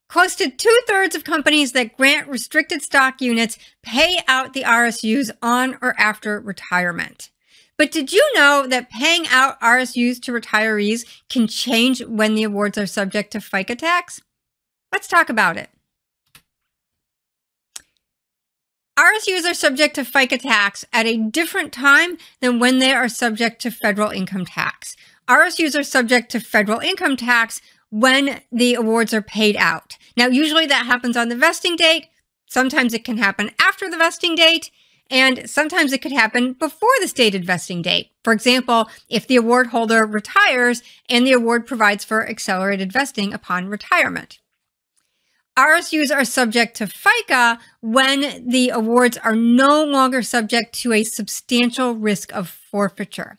Close to 2/3 of companies that grant restricted stock units pay out the RSUs on or after retirement. But did you know that paying out RSUs to retirees can change when the awards are subject to FICA tax? Let's talk about it. RSUs are subject to FICA tax at a different time than when they are subject to federal income tax. RSUs are subject to federal income tax when the awards are paid out. Now, usually that happens on the vesting date. Sometimes it can happen after the vesting date, and sometimes it could happen before the stated vesting date. For example, if the award holder retires and the award provides for accelerated vesting upon retirement. RSUs are subject to FICA when the awards are no longer subject to a substantial risk of forfeiture.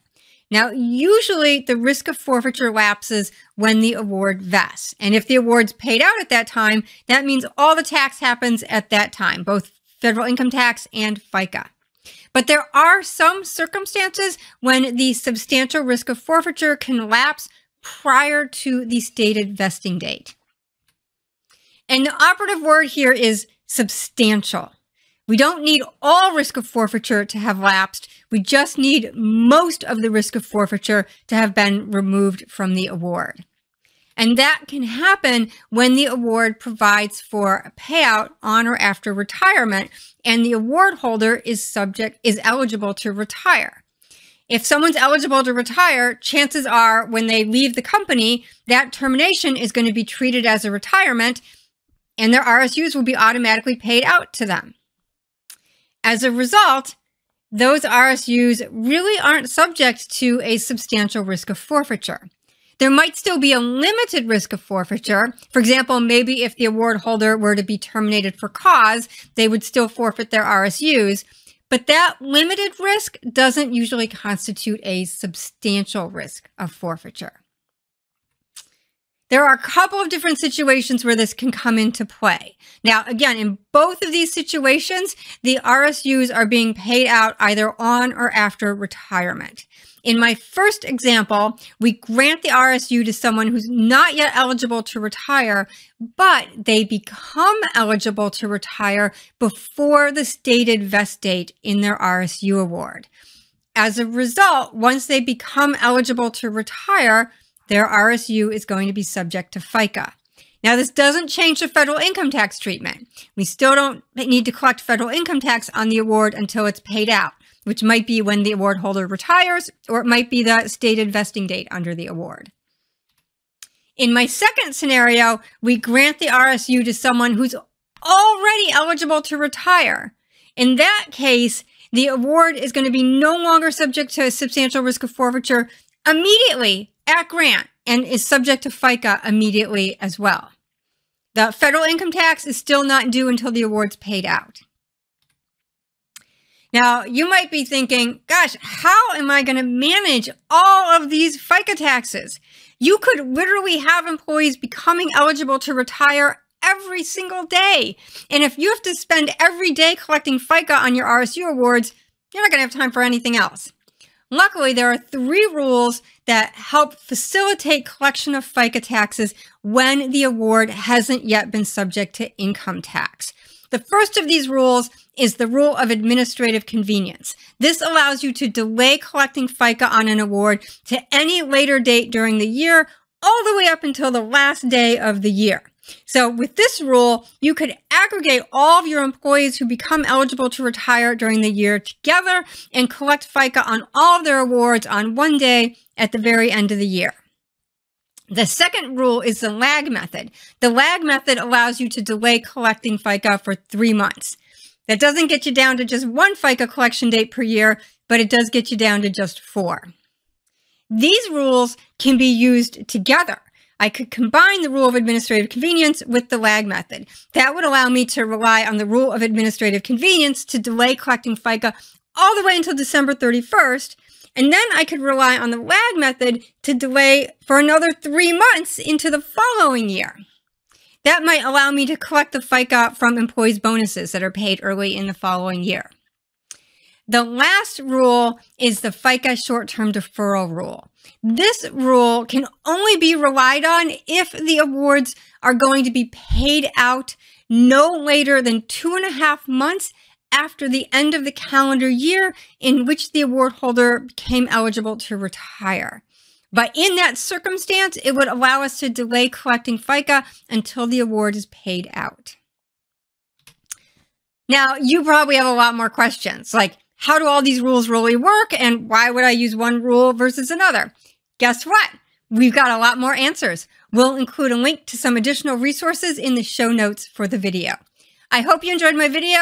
Now, usually the risk of forfeiture lapses when the award vests. And if the award's paid out at that time, that means all the tax happens at that time, both federal income tax and FICA. But there are some circumstances when the substantial risk of forfeiture can lapse prior to the stated vesting date. And the operative word here is substantial. We don't need all risk of forfeiture to have lapsed. We just need most of the risk of forfeiture to have been removed from the award. And that can happen when the award provides for a payout on or after retirement and the award holder is eligible to retire. If someone's eligible to retire, chances are when they leave the company, that termination is going to be treated as a retirement and their RSUs will be automatically paid out to them. As a result, those RSUs really aren't subject to a substantial risk of forfeiture. There might still be a limited risk of forfeiture. For example, maybe if the award holder were to be terminated for cause, they would still forfeit their RSUs. But that limited risk doesn't usually constitute a substantial risk of forfeiture. There are a couple of different situations where this can come into play. Now, again, in both of these situations, the RSUs are being paid out either on or after retirement. In my first example, we grant the RSU to someone who's not yet eligible to retire, but they become eligible to retire before the stated vest date in their RSU award. As a result, once they become eligible to retire, their RSU is going to be subject to FICA. Now, this doesn't change the federal income tax treatment. We still don't need to collect federal income tax on the award until it's paid out, which might be when the award holder retires, or it might be the stated vesting date under the award. In my second scenario, we grant the RSU to someone who's already eligible to retire. In that case, the award is going to be no longer subject to a substantial risk of forfeiture immediately at grant and is subject to FICA immediately as well. The federal income tax is still not due until the award's paid out. Now, you might be thinking, gosh, how am I going to manage all of these FICA taxes? You could literally have employees becoming eligible to retire every single day. And if you have to spend every day collecting FICA on your RSU awards, you're not going to have time for anything else. Luckily, there are 3 rules that help facilitate collection of FICA taxes when the award hasn't yet been subject to income tax. The first of these rules is the rule of administrative convenience. This allows you to delay collecting FICA on an award to any later date during the year, all the way up until the last day of the year. So with this rule, you could aggregate all of your employees who become eligible to retire during the year together and collect FICA on all of their awards on one day at the very end of the year. The second rule is the lag method. The lag method allows you to delay collecting FICA for 3 months. That doesn't get you down to just 1 FICA collection date per year, but it does get you down to just 4. These rules can be used together. I could combine the rule of administrative convenience with the lag method. That would allow me to rely on the rule of administrative convenience to delay collecting FICA all the way until December 31st. And then I could rely on the lag method to delay for another 3 months into the following year. That might allow me to collect the FICA from employees' bonuses that are paid early in the following year. The last rule is the FICA short-term deferral rule. This rule can only be relied on if the awards are going to be paid out no later than 2.5 months after the end of the calendar year in which the award holder became eligible to retire. But in that circumstance, it would allow us to delay collecting FICA until the award is paid out. Now, you probably have a lot more questions, like how do all these rules really work and why would I use one rule versus another? Guess what? We've got a lot more answers. We'll include a link to some additional resources in the show notes for the video. I hope you enjoyed my video.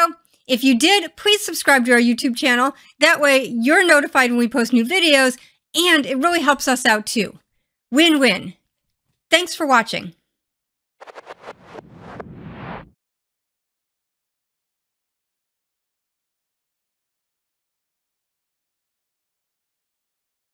If you did, please subscribe to our YouTube channel. That way you're notified when we post new videos, and it really helps us out too. Win-win. Thanks for watching.